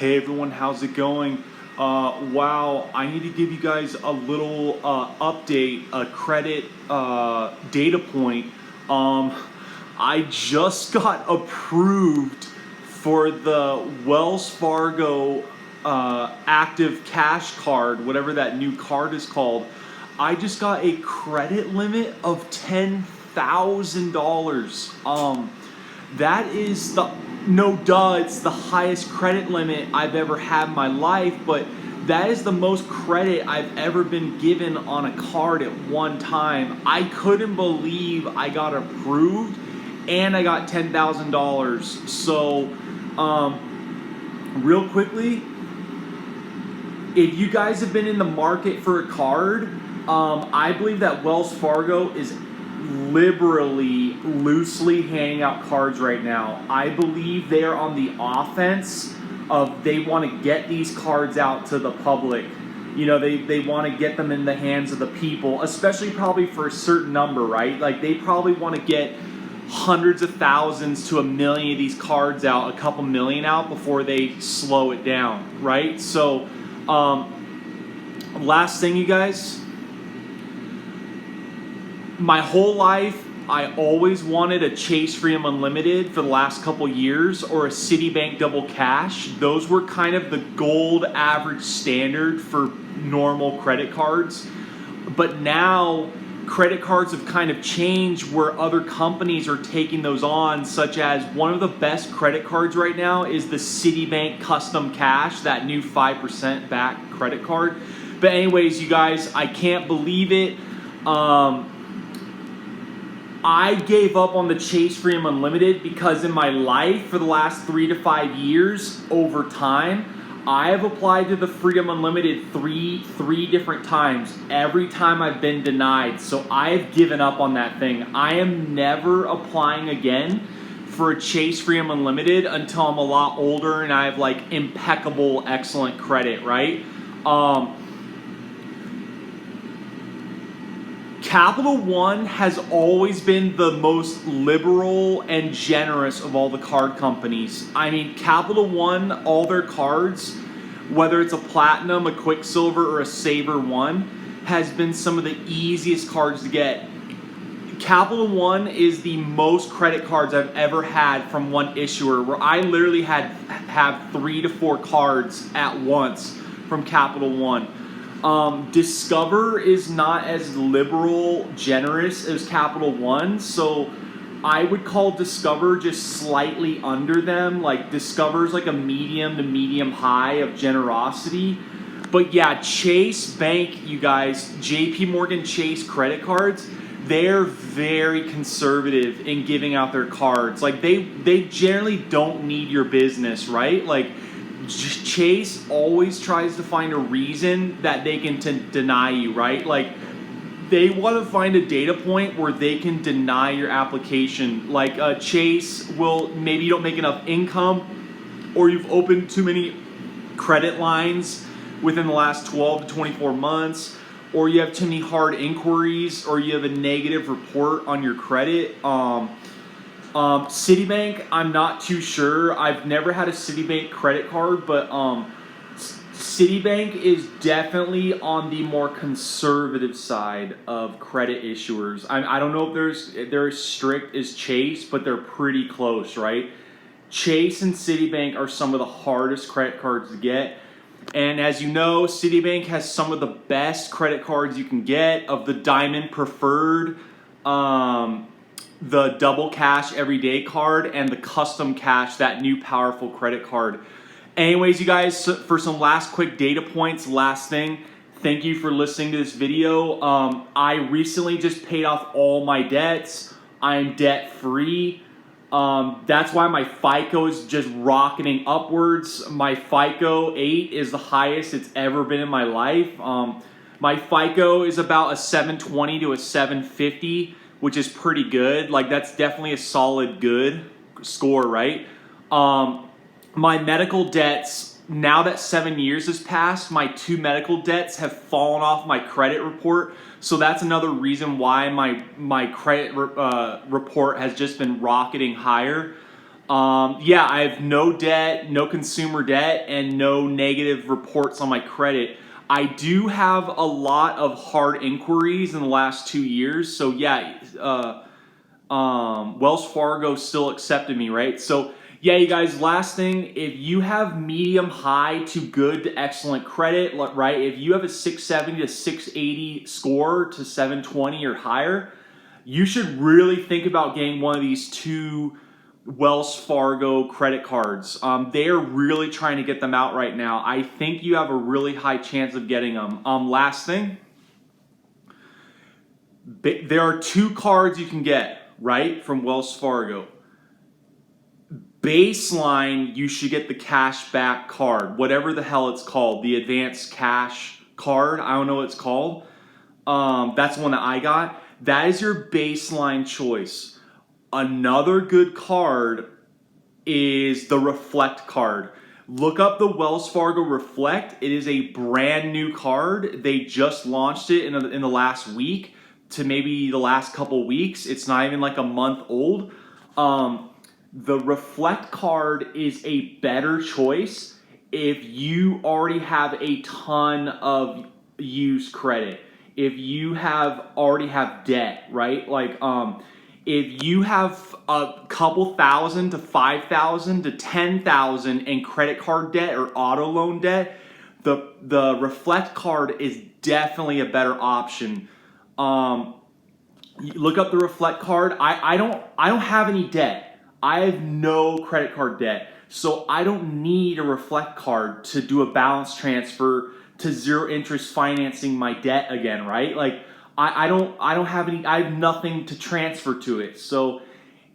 Hey everyone, how's it going? Wow, I need to give you guys a little update, a credit data point. I just got approved for the Wells Fargo active cash card, whatever that new card is called. I just got a credit limit of $10,000. That is it's the highest credit limit I've ever had in my life, but that is the most credit I've ever been given on a card at one time. I couldn't believe I got approved and I got $10,000. So, real quickly, if you guys have been in the market for a card, I believe that Wells Fargo is loosely handing out cards right now. I believe they are on the offense of they want to get these cards out to the public. You know, they want to get them in the hands of the people, especially probably for a certain number, right? Like they probably want to get hundreds of thousands to a million of these cards out, a couple million out before they slow it down, right? So, last thing, you guys. My whole life, I always wanted a Chase Freedom Unlimited for the last couple years, or a Citibank Double Cash. Those were kind of the gold average standard for normal credit cards. But now, credit cards have kind of changed where other companies are taking those on, such as one of the best credit cards right now is the Citibank Custom Cash, that new 5% back credit card. But anyways, you guys, I can't believe it. I gave up on the Chase Freedom Unlimited because in my life for the last 3 to 5 years, over time, I have applied to the Freedom Unlimited three different times. Every time I've been denied. So I have given up on that thing. I am never applying again for a Chase Freedom Unlimited until I'm a lot older and I have like impeccable, excellent credit, right? Capital One has always been the most liberal and generous of all the card companies. I mean, Capital One, all their cards, whether it's a Platinum, a Quicksilver, or a Saver One, has been some of the easiest cards to get. Capital One is the most credit cards I've ever had from one issuer, where I literally have 3 to 4 cards at once from Capital One. Discover is not as liberal, generous as Capital One, so I would call Discover just slightly under them. Like Discover's like a medium to medium high of generosity. But yeah, Chase Bank, you guys, JP Morgan Chase credit cards, they're very conservative in giving out their cards. Like they generally don't need your business, right? Like Chase always tries to find a reason that they can deny you, right? Like they want to find a data point where they can deny your application. Like Chase will, maybe you don't make enough income, or you've opened too many credit lines within the last 12 to 24 months, or you have too many hard inquiries, or you have a negative report on your credit. Citibank, I'm not too sure. I've never had a Citibank credit card, but Citibank is definitely on the more conservative side of credit issuers. I don't know if they're as strict as Chase, but they're pretty close, right? Chase and Citibank are some of the hardest credit cards to get. And as you know, Citibank has some of the best credit cards you can get, of the Diamond Preferred, the Double Cash Everyday card, and the Custom Cash, that new powerful credit card. Anyways, you guys, for some last quick data points, last thing, thank you for listening to this video. I recently just paid off all my debts. I'm debt free. That's why my FICO is just rocketing upwards. My FICO 8 is the highest it's ever been in my life. My FICO is about a 720 to a 750, which is pretty good. Like that's definitely a solid good score, right? My medical debts, now that 7 years has passed, my 2 medical debts have fallen off my credit report. So that's another reason why my credit report has just been rocketing higher. Yeah, I have no debt, no consumer debt, and no negative reports on my credit. I do have a lot of hard inquiries in the last 2 years. So yeah, Wells Fargo still accepted me, right? So yeah, you guys, last thing, if you have medium high to good to excellent credit, right? If you have a 670 to 680 score to 720 or higher, you should really think about getting one of these two Wells Fargo credit cards. They are really trying to get them out right now. I think you have a really high chance of getting them. Last thing, there are two cards you can get, right, from Wells Fargo. Baseline, you should get the cash back card, whatever the hell it's called, the advanced cash card. I don't know what it's called. That's the one that I got. That is your baseline choice. Another good card is the Reflect card. Look up the Wells Fargo Reflect. It is a brand new card. They just launched it in the last week to maybe the last couple weeks. It's not even like a month old. The Reflect card is a better choice if you already have a ton of used credit. If you already have debt, right? Like if you have a couple thousand to 5,000 to 10,000 in credit card debt or auto loan debt, the Reflect card is definitely a better option. Look up the Reflect card. I don't have any debt. I have no credit card debt, so I don't need a Reflect card to do a balance transfer to zero interest financing my debt again, right? Like I don't have any. I have nothing to transfer to it. So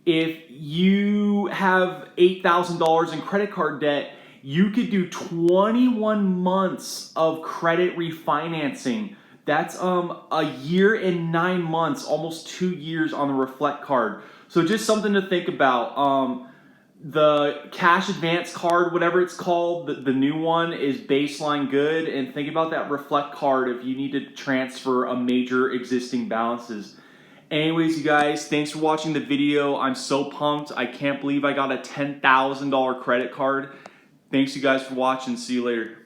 if you have $8,000 in credit card debt, you could do 21 months of credit refinancing. That's a year and 9 months, almost 2 years on the Reflect card. So just something to think about. The cash advance card, whatever it's called, the new one is baseline good. And think about that Reflect card if you need to transfer a major existing balances. Anyways, you guys, thanks for watching the video. I'm so pumped. I can't believe I got a $10,000 credit card. Thanks you guys for watching. See you later.